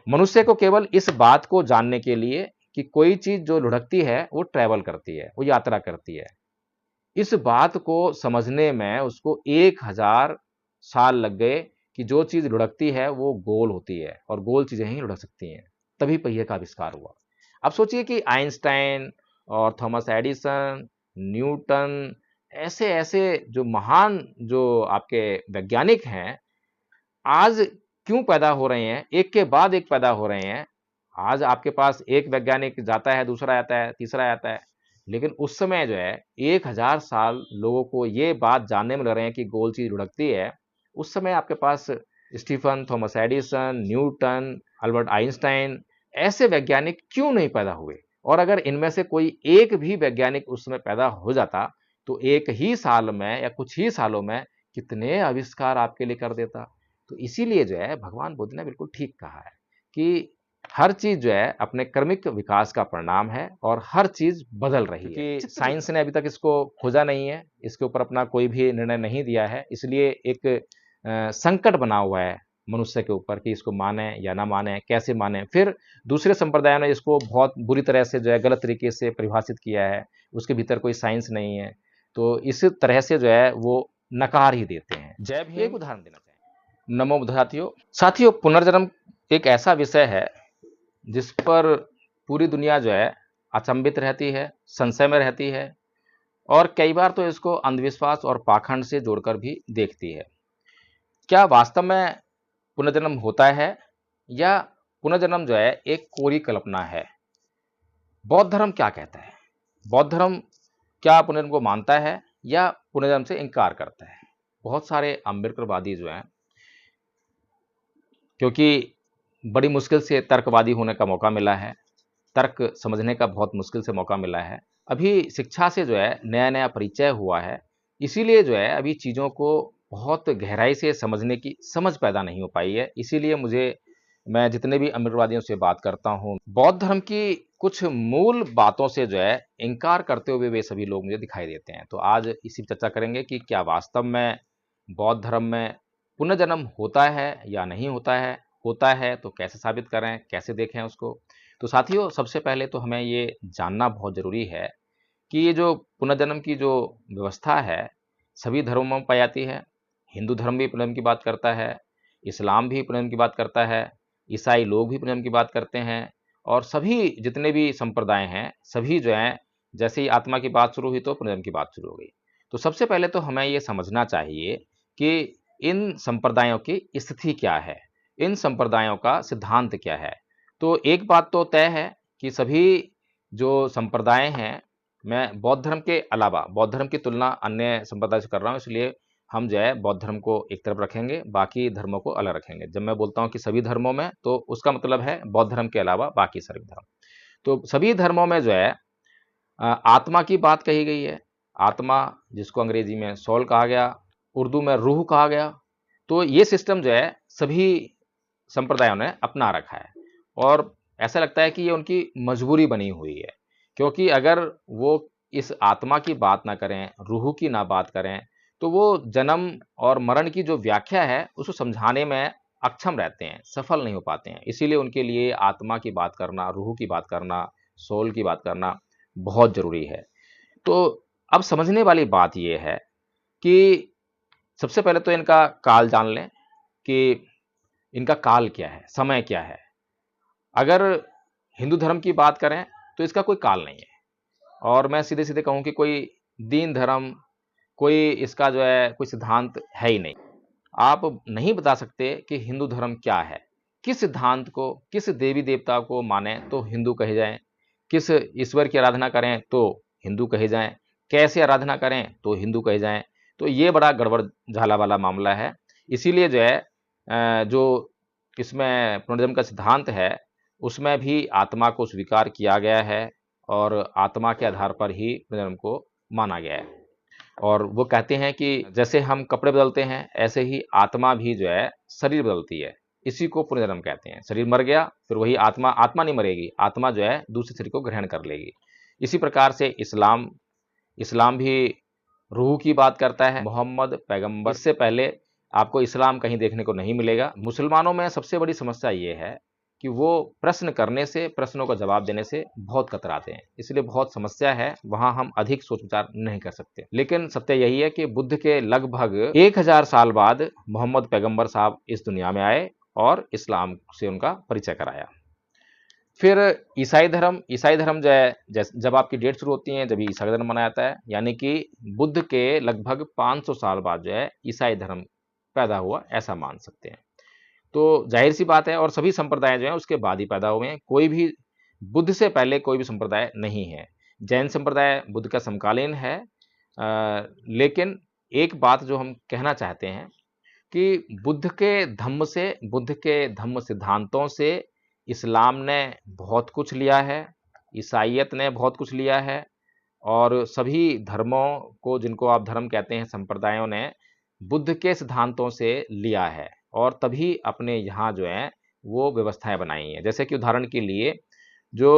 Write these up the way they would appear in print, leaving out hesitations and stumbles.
मनुष्य को केवल इस बात को जानने के लिए कि कोई चीज जो लुढ़कती है वो ट्रैवल करती है, वो यात्रा करती है, इस बात को समझने में उसको 1000 साल लग गए कि जो चीज लुढ़कती है वो गोल होती है और गोल चीजें ही लुढ़क सकती हैं। तभी पहिए का आविष्कार हुआ। अब सोचिए कि आइंस्टाइन और थॉमस एडिसन, न्यूटन, ऐसे ऐसे जो महान जो आपके वैज्ञानिक हैं, आज क्यों पैदा हो रहे हैं, एक के बाद एक पैदा हो रहे हैं। आज आपके पास एक वैज्ञानिक जाता है, दूसरा आता है, तीसरा आता है, लेकिन उस समय जो है 1000 साल लोगों को ये बात जानने में लग रहे हैं कि गोल चीज लुढ़कती है। उस समय आपके पास Stephen, Thomas Edison, Newton, Albert Einstein, ऐसे वैज्ञानिक क्यों नहीं पैदा हुए? और अगर इनमें से कोई एक भी वैज्ञानिक उस समय पैदा हो जाता तो एक ही साल में या कुछ ही सालों में कितने आविष्कार आपके लिए कर देता। तो इसीलिए जो है भगवान बुद्ध ने बिल्कुल ठीक कहा है कि हर चीज जो है अपने क्रमिक विकास का परिणाम है और हर चीज बदल रही है। साइंस ने अभी तक इसको खोजा नहीं है, इसके ऊपर अपना कोई भी निर्णय नहीं दिया है, इसलिए एक संकट बना हुआ है मनुष्य के ऊपर कि इसको माने या ना माने, कैसे माने। फिर दूसरे संप्रदायों ने इसको बहुत बुरी तरह से जो है गलत तरीके से परिभाषित किया है, उसके भीतर कोई साइंस नहीं है, तो इस तरह से जो है वो नकार ही देते हैं। जय भीम। एक उदाहरण देना चाहें। नमो बुद्ध। साथियों, पुनर्जन्म एक ऐसा विषय है जिस पर पूरी दुनिया जो है अचंभित रहती है, संशय में रहती है और कई बार तो इसको अंधविश्वास और पाखंड से जोड़कर भी देखती है। क्या वास्तव में पुनर्जन्म होता है या पुनर्जन्म जो है एक कोरी कल्पना है? बौद्ध धर्म क्या कहता है? बौद्ध धर्म क्या पुनर्जन्म को मानता है या पुनर्जन्म से इनकार करता है? बहुत सारे अम्बेडकरवादी जो हैं, क्योंकि बड़ी मुश्किल से तर्कवादी होने का मौका मिला है, तर्क समझने का बहुत मुश्किल से मौका मिला है, अभी शिक्षा से जो है नया नया परिचय हुआ है, इसीलिए जो है अभी चीज़ों को बहुत गहराई से समझने की समझ पैदा नहीं हो पाई है। इसीलिए मैं जितने भी अम्बेडकरवादियों से बात करता हूँ, बौद्ध धर्म की कुछ मूल बातों से जो है इनकार करते हुए वे सभी लोग मुझे दिखाई देते हैं। तो आज इसी पर चर्चा करेंगे कि क्या वास्तव में बौद्ध धर्म में पुनर्जन्म होता है या नहीं होता है तो कैसे साबित करें, कैसे देखें उसको। तो साथियों, सबसे पहले तो हमें ये जानना बहुत ज़रूरी है कि ये जो पुनर्जन्म की जो व्यवस्था है, सभी धर्मों में पाई जाती है। हिंदू धर्म भी पुनर्जन्म की बात करता है, इस्लाम भी पुनर्जन्म की बात करता है, ईसाई लोग भी पुनर्जन्म की बात करते हैं और सभी जितने भी संप्रदाय हैं, सभी जो हैं, जैसे ही आत्मा की बात शुरू हुई तो पुनर्जन्म की बात शुरू हो गई। तो सबसे पहले तो हमें ये समझना चाहिए कि इन संप्रदायों की स्थिति क्या है, इन संप्रदायों का सिद्धांत क्या है। तो एक बात तो तय है कि सभी जो संप्रदाय हैं, मैं बौद्ध धर्म के अलावा, बौद्ध धर्म की तुलना अन्य संप्रदाय से कर रहा हूँ, इसलिए हम जो है बौद्ध धर्म को एक तरफ रखेंगे, बाकी धर्मों को अलग रखेंगे। जब मैं बोलता हूँ कि सभी धर्मों में, तो उसका मतलब है बौद्ध धर्म के अलावा बाकी सभी धर्म। तो सभी धर्मों में जो है आत्मा की बात कही गई है। आत्मा, जिसको अंग्रेजी में सोल कहा गया, उर्दू में रूह कहा गया। तो ये सिस्टम जो है सभी संप्रदायों ने अपना रखा है और ऐसा लगता है कि ये उनकी मजबूरी बनी हुई है, क्योंकि अगर वो इस आत्मा की बात ना करें, रूह की ना बात करें, तो वो जन्म और मरण की जो व्याख्या है उसको समझाने में अक्षम रहते हैं, सफल नहीं हो पाते हैं। इसीलिए उनके लिए आत्मा की बात करना, रूह की बात करना, सोल की बात करना बहुत जरूरी है। तो अब समझने वाली बात यह है कि सबसे पहले तो इनका काल जान लें कि इनका काल क्या है, समय क्या है। अगर हिंदू धर्म की बात करें तो इसका कोई काल नहीं है, और मैं सीधे सीधे कहूं कि कोई दीन धर्म, कोई इसका जो है कोई सिद्धांत है ही नहीं। आप नहीं बता सकते कि हिंदू धर्म क्या है, किस सिद्धांत को, किस देवी देवता को माने तो हिंदू कहे जाएं, किस ईश्वर की आराधना करें तो हिंदू कहे जाएं, कैसे आराधना करें तो हिंदू कहे जाएं। तो ये बड़ा गड़बड़ झाला वाला मामला है। इसीलिए जो है जो इसमें पुनर्जन्म का सिद्धांत है उसमें भी आत्मा को स्वीकार किया गया है और आत्मा के आधार पर ही पुनर्जन्म को माना गया है। और वो कहते हैं कि जैसे हम कपड़े बदलते हैं, ऐसे ही आत्मा भी जो है शरीर बदलती है। इसी को पुनर्जन्म कहते हैं। शरीर मर गया, फिर वही आत्मा नहीं मरेगी, आत्मा जो है दूसरे शरीर को ग्रहण कर लेगी। इसी प्रकार से इस्लाम भी रूह की बात करता है। मोहम्मद पैगंबर, इससे पहले आपको इस्लाम कहीं देखने को नहीं मिलेगा। मुसलमानों में सबसे बड़ी समस्या ये है कि वो प्रश्न करने से, प्रश्नों का जवाब देने से बहुत कतराते हैं, इसलिए बहुत समस्या है, वहां हम अधिक सोच विचार नहीं कर सकते। लेकिन सत्य यही है कि बुद्ध के लगभग 1000 साल बाद मोहम्मद पैगंबर साहब इस दुनिया में आए और इस्लाम से उनका परिचय कराया। फिर ईसाई धर्म जो है, जब आपकी डेट शुरू होती है जब ईसाई धर्म मनाया जाता है, यानी कि बुद्ध के लगभग 500 साल बाद जो है ईसाई धर्म पैदा हुआ, ऐसा मान सकते हैं। तो जाहिर सी बात है, और सभी संप्रदाय जो हैं उसके बाद ही पैदा हुए हैं, कोई भी बुद्ध से पहले कोई भी संप्रदाय नहीं है। जैन संप्रदाय बुद्ध का समकालीन है, लेकिन एक बात जो हम कहना चाहते हैं कि बुद्ध के धम्म सिद्धांतों से इस्लाम ने बहुत कुछ लिया है, ईसाइयत ने बहुत कुछ लिया है, और सभी धर्मों को, जिनको आप धर्म कहते हैं, संप्रदायों ने बुद्ध के सिद्धांतों से लिया है और तभी अपने यहाँ जो है वो व्यवस्थाएं बनाई हैं। जैसे कि उदाहरण के लिए जो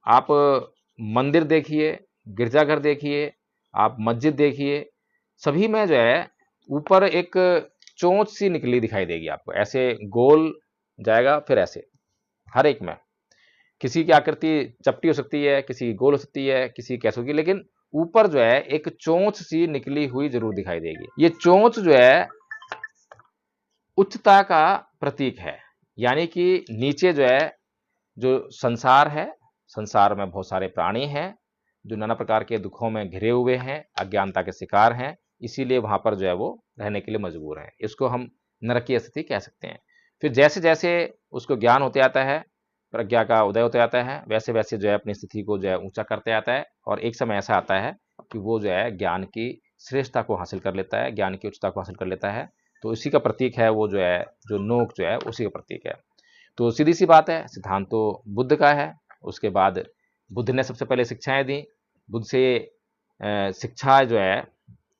आप मंदिर देखिए, गिरजाघर देखिए, आप मस्जिद देखिए, सभी में जो है ऊपर एक चोंच सी निकली दिखाई देगी आपको, ऐसे गोल जाएगा, फिर ऐसे हर एक में। किसी की आकृति चपटी हो सकती है, किसी की गोल हो सकती है, किसी की कैसे होगी, लेकिन ऊपर जो है एक चोंच सी निकली हुई जरूर दिखाई देगी। ये चोंच जो है उच्चता का प्रतीक है, यानी कि नीचे जो है जो संसार है, संसार में बहुत सारे प्राणी हैं जो नाना प्रकार के दुखों में घिरे हुए हैं, अज्ञानता के शिकार हैं, इसीलिए वहां पर जो है वो रहने के लिए मजबूर हैं। इसको हम नरकीय स्थिति कह सकते हैं। फिर जैसे जैसे उसको ज्ञान होते आता है, प्रज्ञा का उदय होते आता है, वैसे वैसे जो है अपनी स्थिति को जो है ऊंचा करते आता है, और एक समय ऐसा आता है कि वो जो है ज्ञान की श्रेष्ठता को हासिल कर लेता है, ज्ञान की उच्चता को हासिल कर लेता है। तो इसी का प्रतीक है वो जो है, जो नोक जो है उसी का प्रतीक है। तो सीधी सी बात है, सिद्धांत तो बुद्ध का है। उसके बाद बुद्ध ने सबसे पहले शिक्षाएं दी। बुद्ध से शिक्षा जो है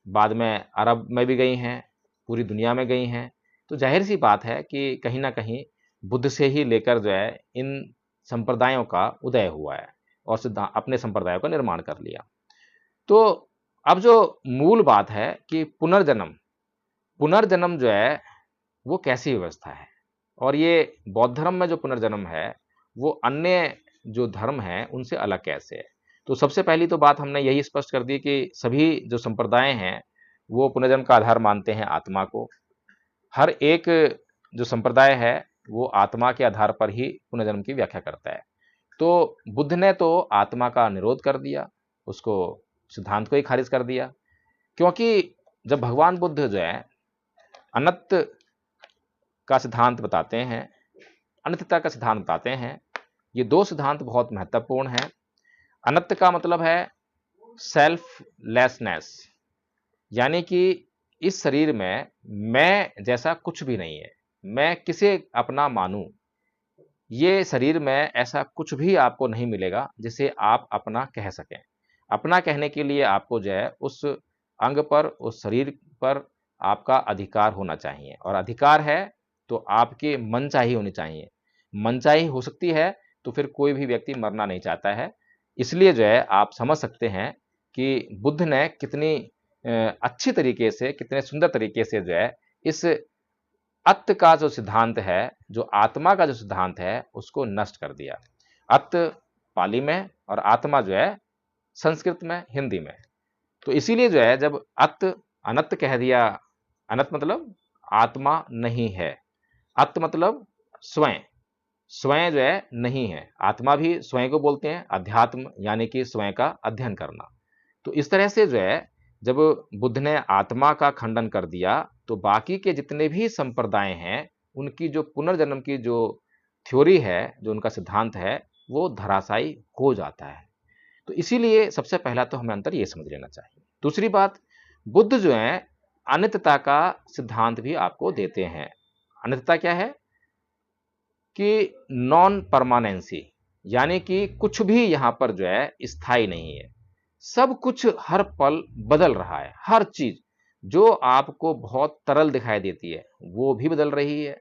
बाद में अरब में भी गई हैं, पूरी दुनिया में गई हैं। तो जाहिर सी बात है कि कहीं ना कहीं बुद्ध से ही लेकर जो है इन संप्रदायों का उदय हुआ है और अपने संप्रदायों का निर्माण कर लिया। तो अब जो मूल बात है कि पुनर्जन्म जो है वो कैसी व्यवस्था है, और ये बौद्ध धर्म में जो पुनर्जन्म है वो अन्य जो धर्म है उनसे अलग कैसे है। तो सबसे पहली तो बात हमने यही स्पष्ट कर दी कि सभी जो संप्रदाय हैं वो पुनर्जन्म का आधार मानते हैं आत्मा को। हर एक जो संप्रदाय है वो आत्मा के आधार पर ही पुनर्जन्म की व्याख्या करता है। तो बुद्ध ने तो आत्मा का निरोध कर दिया, उसको सिद्धांत को ही खारिज कर दिया, क्योंकि जब भगवान बुद्ध जो है अनंत का सिद्धांत बताते हैं, अनित्यता का सिद्धांत बताते हैं, ये दो सिद्धांत बहुत महत्वपूर्ण हैं। अनंत का मतलब है सेल्फलेसनेस, यानी कि इस शरीर में मैं जैसा कुछ भी नहीं है, मैं किसे अपना मानूं, ये शरीर में ऐसा कुछ भी आपको नहीं मिलेगा जिसे आप अपना कह सकें। अपना कहने के लिए आपको जो है उस अंग पर, उस शरीर पर आपका अधिकार होना चाहिए, और अधिकार है तो आपकी मनचाही होनी चाहिए। मनचाही हो सकती है तो फिर कोई भी व्यक्ति मरना नहीं चाहता है। इसलिए जो है आप समझ सकते हैं कि बुद्ध ने कितनी अच्छी तरीके से, कितने सुंदर तरीके से जो है इस अत्त का जो सिद्धांत है, जो आत्मा का जो सिद्धांत है, उसको नष्ट कर दिया। अत्त पाली में और आत्मा जो है संस्कृत में, हिंदी में। तो इसीलिए जो है जब अत्त अनंत कह दिया, अनंत मतलब आत्मा नहीं है, अत्त मतलब स्वयं, स्वयं जो है नहीं है। आत्मा भी स्वयं को बोलते हैं, अध्यात्म यानी कि स्वयं का अध्ययन करना। तो इस तरह से जो है जब बुद्ध ने आत्मा का खंडन कर दिया तो बाकी के जितने भी संप्रदाय हैं उनकी जो पुनर्जन्म की जो थ्योरी है, जो उनका सिद्धांत है, वो धराशायी हो जाता है। तो इसीलिए सबसे पहला तो हमें अंतर ये समझ लेना चाहिए। दूसरी बात, बुद्ध जो है अनित्यता का सिद्धांत भी आपको देते हैं। अनित्यता क्या है कि नॉन परमानेंसी, यानी कि कुछ भी यहां पर जो है स्थायी नहीं है, सब कुछ हर पल बदल रहा है। हर चीज जो आपको बहुत तरल दिखाई देती है वो भी बदल रही है,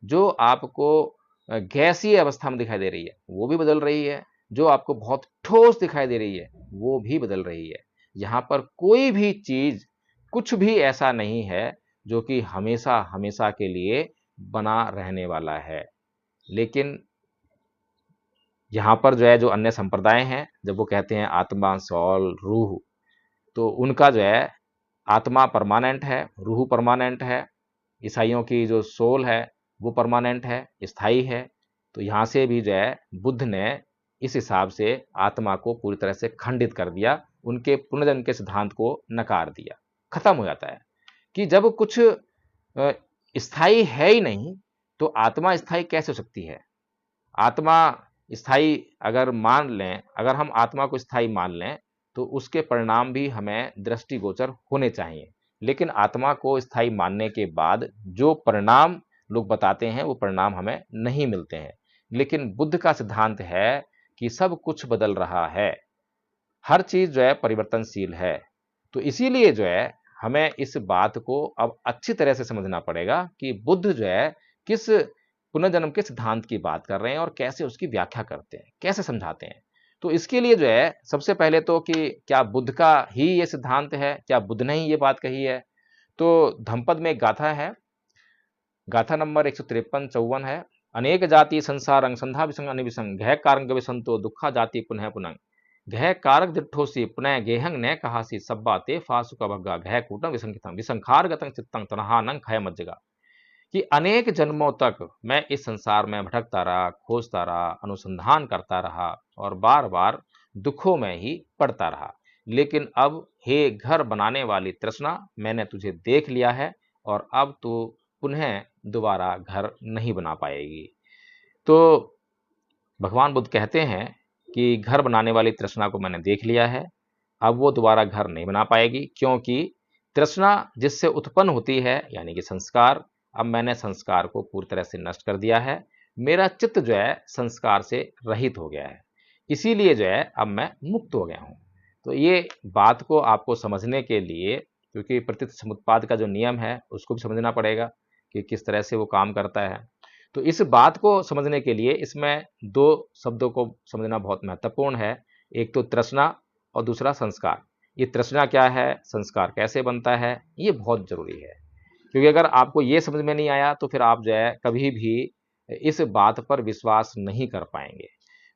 जो आपको गैसीय अवस्था में दिखाई दे रही है वो भी बदल रही है, जो आपको बहुत ठोस दिखाई दे रही है वो भी बदल रही है। यहां पर कोई भी चीज, कुछ भी ऐसा नहीं है जो कि हमेशा हमेशा के लिए बना रहने वाला है। लेकिन यहाँ पर जो है जो अन्य संप्रदाय हैं, जब वो कहते हैं आत्मा, सॉल, रूह, तो उनका जो है आत्मा परमानेंट है, रूह परमानेंट है। ईसाइयों की जो सोल है वो परमानेंट है, स्थायी है। तो यहाँ से भी जो है बुद्ध ने इस हिसाब से आत्मा को पूरी तरह से खंडित कर दिया, उनके पुनर्जन्म के सिद्धांत को नकार दिया। खत्म हो जाता है कि जब कुछ स्थायी है ही नहीं तो आत्मा स्थायी कैसे हो सकती है। आत्मा स्थायी अगर मान लें, अगर हम आत्मा को स्थायी मान लें तो उसके परिणाम भी हमें दृष्टिगोचर होने चाहिए। लेकिन आत्मा को स्थायी मानने के बाद जो परिणाम लोग बताते हैं वो परिणाम हमें नहीं मिलते हैं। लेकिन बुद्ध का सिद्धांत है कि सब कुछ बदल रहा है, हर चीज जो है परिवर्तनशील है। तो इसीलिए जो है हमें इस बात को अब अच्छी तरह से समझना पड़ेगा कि बुद्ध जो है किस पुनर्जन्म के सिद्धांत की बात कर रहे हैं और कैसे उसकी व्याख्या करते हैं, कैसे समझाते हैं। तो इसके लिए जो है सबसे पहले तो कि क्या बुद्ध का ही ये सिद्धांत है, क्या बुद्ध ने ही ये बात कही है। तो धम्मपद में एक गाथा है, गाथा नंबर 153-54 है। अनेक जाति संसार संधा विसंग अनिविसंग घय कारंग विसंतो दुखा जाति पुनः पुनः घय कारक दिठोसी पुनः गेहंग ने कहासी सब्बा ते फासु का भग्गा घय कूटं विसंखितं विसंखार गतं चित्तं तनहानं खय मज्जगा। कि अनेक जन्मों तक मैं इस संसार में भटकता रहा, खोजता रहा, अनुसंधान करता रहा और बार बार दुखों में ही पड़ता रहा। लेकिन अब हे घर बनाने वाली तृष्णा, मैंने तुझे देख लिया है और अब तू पुनः दोबारा घर नहीं बना पाएगी। तो भगवान बुद्ध कहते हैं कि घर बनाने वाली तृष्णा को मैंने देख लिया है, अब वो दोबारा घर नहीं बना पाएगी, क्योंकि तृष्णा जिससे उत्पन्न होती है यानी कि संस्कार, अब मैंने संस्कार को पूरी तरह से नष्ट कर दिया है। मेरा चित्त जो है संस्कार से रहित हो गया है, इसीलिए जो है अब मैं मुक्त हो गया हूं। तो ये बात को आपको समझने के लिए, क्योंकि प्रतीत समुत्पाद का जो नियम है उसको भी समझना पड़ेगा कि किस तरह से वो काम करता है। तो इस बात को समझने के लिए इसमें दो शब्दों को समझना बहुत महत्वपूर्ण है, एक तो तृष्णा और दूसरा संस्कार। ये तृष्णा क्या है, संस्कार कैसे बनता है, ये बहुत जरूरी है। क्योंकि अगर आपको ये समझ में नहीं आया तो फिर आप जो है कभी भी इस बात पर विश्वास नहीं कर पाएंगे।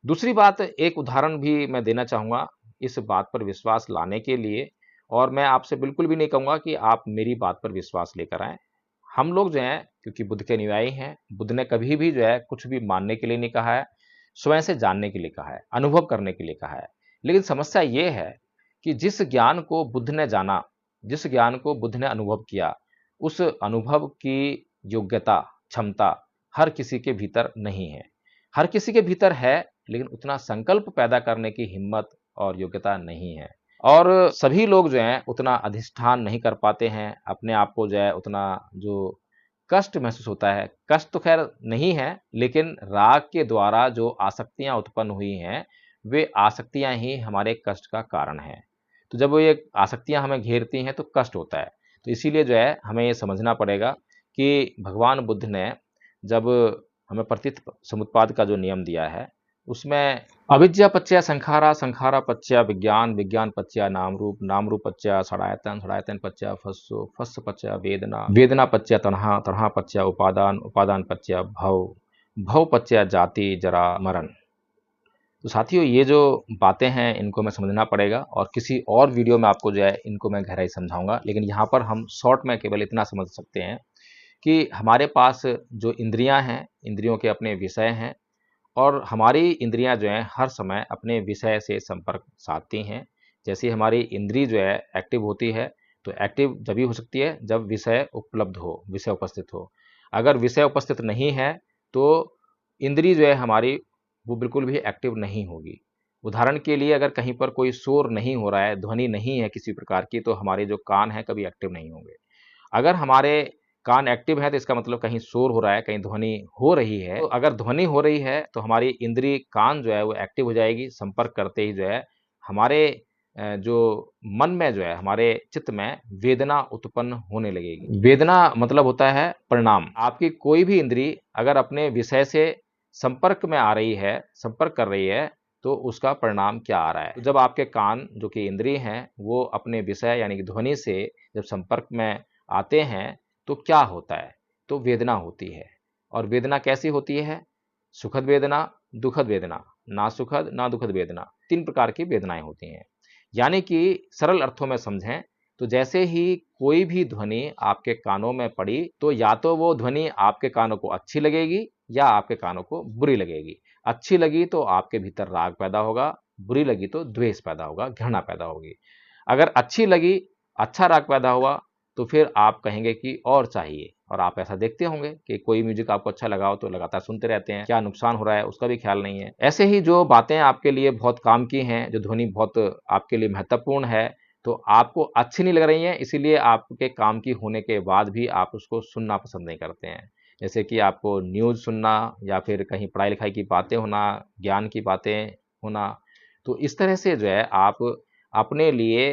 दूसरी बात, एक उदाहरण भी मैं देना चाहूँगा इस बात पर विश्वास लाने के लिए, और मैं आपसे बिल्कुल भी नहीं कहूँगा कि आप मेरी बात पर विश्वास लेकर आएँ। हम लोग जो हैं क्योंकि बुद्ध के अनुयायी हैं, बुद्ध ने कभी भी जो है कुछ भी मानने के लिए नहीं कहा है, स्वयं से जानने के लिए कहा है, अनुभव करने के लिए कहा है। लेकिन समस्या ये है कि जिस ज्ञान को बुद्ध ने जाना, जिस ज्ञान को बुद्ध ने अनुभव किया, उस अनुभव की योग्यता, क्षमता हर किसी के भीतर नहीं है। हर किसी के भीतर है लेकिन उतना संकल्प पैदा करने की हिम्मत और योग्यता नहीं है। और सभी लोग जो हैं उतना अधिष्ठान नहीं कर पाते हैं, अपने आप को जो है उतना जो कष्ट महसूस होता है, कष्ट तो खैर नहीं है, लेकिन राग के द्वारा जो आसक्तियां उत्पन्न हुई हैं, वे आसक्तियां ही हमारे कष्ट का कारण हैं। तो जब वो ये आसक्तियां हमें घेरती हैं तो कष्ट होता है। तो इसीलिए जो है हमें ये समझना पड़ेगा कि भगवान बुद्ध ने जब हमें प्रतीत समुत्पाद का जो नियम दिया है उसमें अविद्या पच्चय संखारा, संखारा पच्चय विज्ञान, विज्ञान पच्चय नाम रूप, नाम रूप पच्चय षडायतन, षडायतन पच्चय फस्सो, फस्स पच्चय वेदना, वेदना पच्चय तन्हा, तन्हा पच्चय उपादान, उपादान पच्चय भव, भव पच्चय जाति जरा मरण। तो साथियों ये जो बातें हैं इनको मैं समझना पड़ेगा और किसी और वीडियो में आपको जो है इनको मैं गहराई समझाऊंगा। लेकिन यहाँ पर हम शॉर्ट में केवल इतना समझ सकते हैं कि हमारे पास जो इंद्रियां हैं, इंद्रियों के अपने विषय हैं और हमारी इंद्रियां जो हैं हर समय अपने विषय से संपर्क साधती हैं। जैसे हमारी इंद्री जो है एक्टिव होती है, तो एक्टिव जब भी हो सकती है जब विषय उपलब्ध हो, विषय उपस्थित हो। अगर विषय उपस्थित नहीं है तो इंद्री जो है हमारी वो बिल्कुल भी एक्टिव नहीं होगी। उदाहरण के लिए अगर कहीं पर कोई शोर नहीं हो रहा है, ध्वनि नहीं है किसी प्रकार की, तो हमारे जो कान हैं कभी एक्टिव नहीं होंगे। अगर हमारे कान एक्टिव है तो इसका मतलब कहीं शोर हो रहा है, कहीं ध्वनि हो रही है। तो अगर ध्वनि हो रही है तो हमारी इंद्री कान जो है वो एक्टिव हो जाएगी, संपर्क करते ही जो है हमारे जो मन में जो है, हमारे चित्त में वेदना उत्पन्न होने लगेगी। वेदना मतलब होता है परिणाम। आपकी कोई भी इंद्री अगर अपने विषय से संपर्क में आ रही है, संपर्क कर रही है, तो उसका परिणाम क्या आ रहा है। तो जब आपके कान जो कि इंद्रिय हैं वो अपने विषय यानी कि ध्वनि से जब संपर्क में आते हैं तो क्या होता है, तो वेदना होती है। और वेदना कैसी होती है, सुखद वेदना, दुखद वेदना, ना सुखद ना दुखद वेदना, 3 प्रकार की वेदनाएं होती हैं। यानी कि सरल अर्थों में समझें तो जैसे ही कोई भी ध्वनि आपके कानों में पड़ी तो या तो वो ध्वनि आपके कानों को अच्छी लगेगी या आपके कानों को बुरी लगेगी। अच्छी लगी तो आपके भीतर राग पैदा होगा, बुरी लगी तो द्वेष पैदा होगा, घृणा पैदा होगी। अगर अच्छी लगी, अच्छा राग पैदा हुआ तो फिर आप कहेंगे कि और चाहिए। और आप ऐसा देखते होंगे कि कोई म्यूजिक आपको अच्छा लगा हो तो लगातार सुनते रहते हैं, क्या नुकसान हो रहा है उसका भी ख्याल नहीं है। ऐसे ही जो बातें आपके लिए बहुत काम की हैं, जो ध्वनि बहुत आपके लिए महत्वपूर्ण है, तो आपको अच्छी नहीं लग रही हैं, इसीलिए आपके काम की होने के बाद भी आप उसको सुनना पसंद नहीं करते हैं। जैसे कि आपको न्यूज़ सुनना या फिर कहीं पढ़ाई लिखाई की बातें होना, ज्ञान की बातें होना, तो इस तरह से जो है आप अपने लिए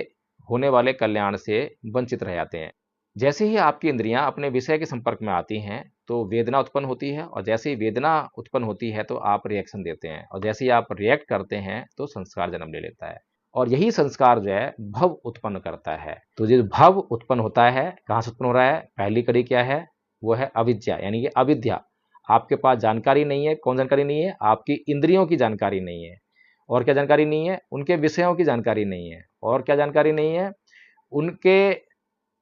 होने वाले कल्याण से वंचित रह जाते हैं। जैसे ही आपकी इंद्रियां अपने विषय के संपर्क में आती हैं तो वेदना उत्पन्न होती है, और जैसे ही वेदना उत्पन्न होती है तो आप रिएक्शन देते हैं, और जैसे ही आप रिएक्ट करते हैं तो संस्कार जन्म ले लेता है, और यही संस्कार जो है भव उत्पन्न करता है। तो जो भव उत्पन्न होता है, कहाँ से उत्पन्न हो रहा है? पहली कड़ी क्या है? वो है अविद्या, यानी कि अविद्या। आपके पास जानकारी नहीं है। कौन जानकारी नहीं है? आपकी इंद्रियों की जानकारी नहीं है। और क्या जानकारी नहीं है? उनके विषयों की जानकारी नहीं है। और क्या जानकारी नहीं है? उनके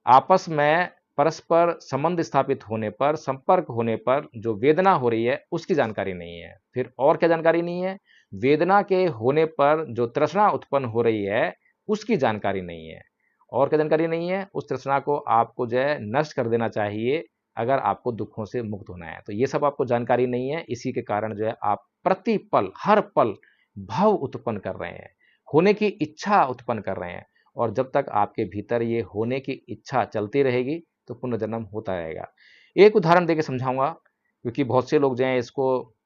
आपस में परस्पर संबंध स्थापित होने पर, संपर्क होने पर जो वेदना हो रही है उसकी जानकारी नहीं है। फिर और क्या जानकारी नहीं है? वेदना के होने पर जो तृष्णा उत्पन्न हो रही है उसकी जानकारी नहीं है। और क्या जानकारी नहीं है? उस तृष्णा को आपको जो है नष्ट कर देना चाहिए अगर आपको दुखों से मुक्त होना है। तो ये सब आपको जानकारी नहीं है, इसी के कारण जो है आप प्रति पल, हर पल भव उत्पन्न कर रहे हैं, होने की इच्छा उत्पन्न कर रहे हैं। और जब तक आपके भीतर ये होने की इच्छा चलती रहेगी तो पुनर्जन्म होता रहेगा। एक उदाहरण देके समझाऊंगा, क्योंकि बहुत से लोग जो हैं इसको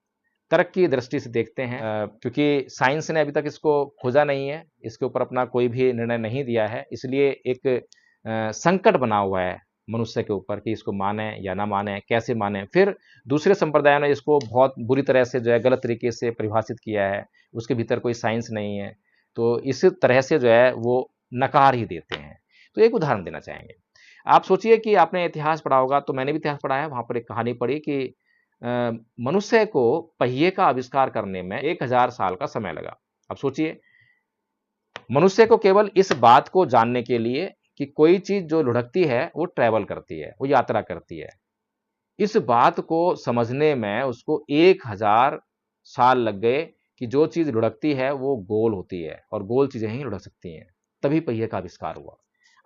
तर्क की दृष्टि से देखते हैं, क्योंकि साइंस ने अभी तक इसको खोजा नहीं है, इसके ऊपर अपना कोई भी निर्णय नहीं दिया है, इसलिए एक संकट बना हुआ है मनुष्य के ऊपर कि इसको माने या ना माने, कैसे माने। फिर दूसरे संप्रदायों ने इसको बहुत बुरी तरह से जो है गलत तरीके से परिभाषित किया है, उसके भीतर कोई साइंस नहीं है, तो इस तरह से जो है वो नकार ही देते हैं। तो एक उदाहरण देना चाहेंगे। आप सोचिए कि आपने इतिहास पढ़ा होगा, तो मैंने भी इतिहास पढ़ा है, वहाँ पर एक कहानी पढ़ी कि मनुष्य को पहिए का आविष्कार करने में 1000 साल का समय लगा। अब सोचिए, मनुष्य को केवल इस बात को जानने के लिए कि कोई चीज जो लुढ़कती है वो ट्रैवल करती है, वो यात्रा करती है, इस बात को समझने में उसको 1000 साल लग गए कि जो चीज लुढ़कती है वो गोल होती है और गोल चीजें ही लुढ़क सकती हैं। तभी पहिए का आविष्कार हुआ।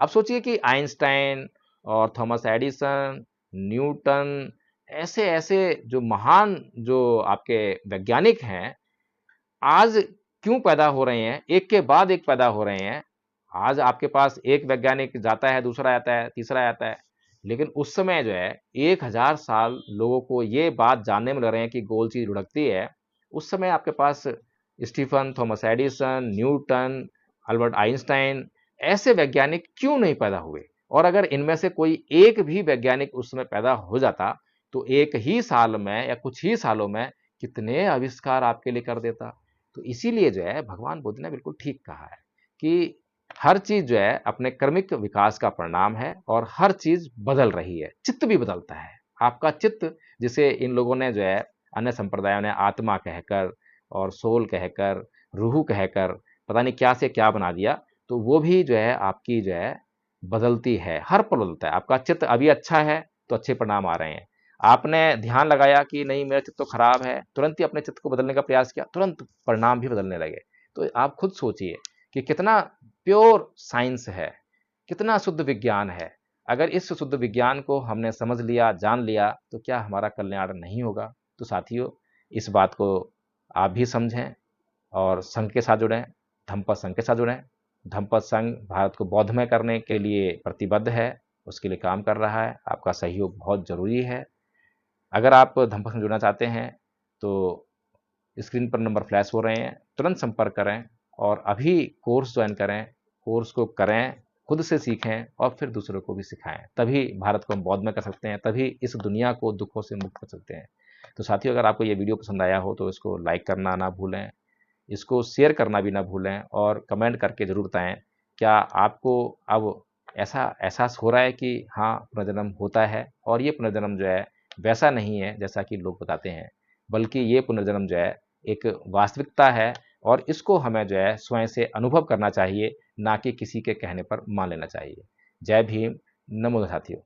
अब सोचिए कि आइंस्टाइन और थॉमस एडिसन, न्यूटन, ऐसे ऐसे जो महान जो आपके वैज्ञानिक हैं, आज क्यों पैदा हो रहे हैं? एक के बाद एक पैदा हो रहे हैं। आज आपके पास एक वैज्ञानिक जाता है, दूसरा आता है, तीसरा आता है। लेकिन उस समय जो है 1000 साल लोगों को ये बात जानने में लग रहे हैं कि गोल चीज लुढ़कती है। उस समय आपके पास Stephen, Thomas Edison, Newton, Albert Einstein, ऐसे वैज्ञानिक क्यों नहीं पैदा हुए? और अगर इनमें से कोई एक भी वैज्ञानिक उस समय पैदा हो जाता तो एक ही साल में या कुछ ही सालों में कितने आविष्कार आपके लिए कर देता। तो इसीलिए जो है भगवान बुद्ध ने बिल्कुल ठीक कहा है कि हर चीज जो है अपने कर्मिक विकास का परिणाम है, और हर चीज बदल रही है। चित्त भी बदलता है। आपका चित्त, जिसे इन लोगों ने जो है अन्य संप्रदायों ने आत्मा कहकर और सोल कहकर, रूह कहकर पता नहीं क्या से क्या बना दिया, तो वो भी जो है आपकी जो है बदलती है, हर पल बदलता है। आपका चित्त अभी अच्छा है तो अच्छे परिणाम आ रहे हैं। आपने ध्यान लगाया कि नहीं मेरा चित्त तो खराब है, तुरंत ही अपने चित्त को बदलने का प्रयास किया, तुरंत परिणाम भी बदलने लगे। तो आप खुद सोचिए कि कितना प्योर साइंस है, कितना शुद्ध विज्ञान है। अगर इस शुद्ध विज्ञान को हमने समझ लिया, जान लिया, तो क्या हमारा कल्याण नहीं होगा? तो साथियों, इस बात को आप भी समझें और संघ के साथ जुड़ें, धम्मपद संघ के साथ जुड़ें। धम्मपद संघ भारत को बौद्धमय करने के लिए प्रतिबद्ध है, उसके लिए काम कर रहा है। आपका सहयोग बहुत जरूरी है। अगर आप धम्मपद संघ जुड़ना चाहते हैं तो स्क्रीन पर नंबर फ्लैश हो रहे हैं, तुरंत संपर्क करें और अभी कोर्स ज्वाइन करें। कोर्स को करें, खुद से सीखें और फिर दूसरों को भी सिखाएं। तभी भारत को हम बौद्ध में कर सकते हैं, तभी इस दुनिया को दुखों से मुक्त कर सकते हैं। तो साथियों, अगर आपको ये वीडियो पसंद आया हो तो इसको लाइक करना ना भूलें, इसको शेयर करना भी ना भूलें, और कमेंट करके ज़रूर बताएं क्या आपको अब ऐसा एहसास हो रहा है कि हाँ, पुनर्जन्म होता है, और ये पुनर्जन्म जो है वैसा नहीं है जैसा कि लोग बताते हैं। बल्कि ये पुनर्जन्म जो है एक वास्तविकता है और इसको हमें जो है स्वयं से अनुभव करना चाहिए, ना कि किसी के कहने पर मान लेना चाहिए। जय भीम, नमो साथियों।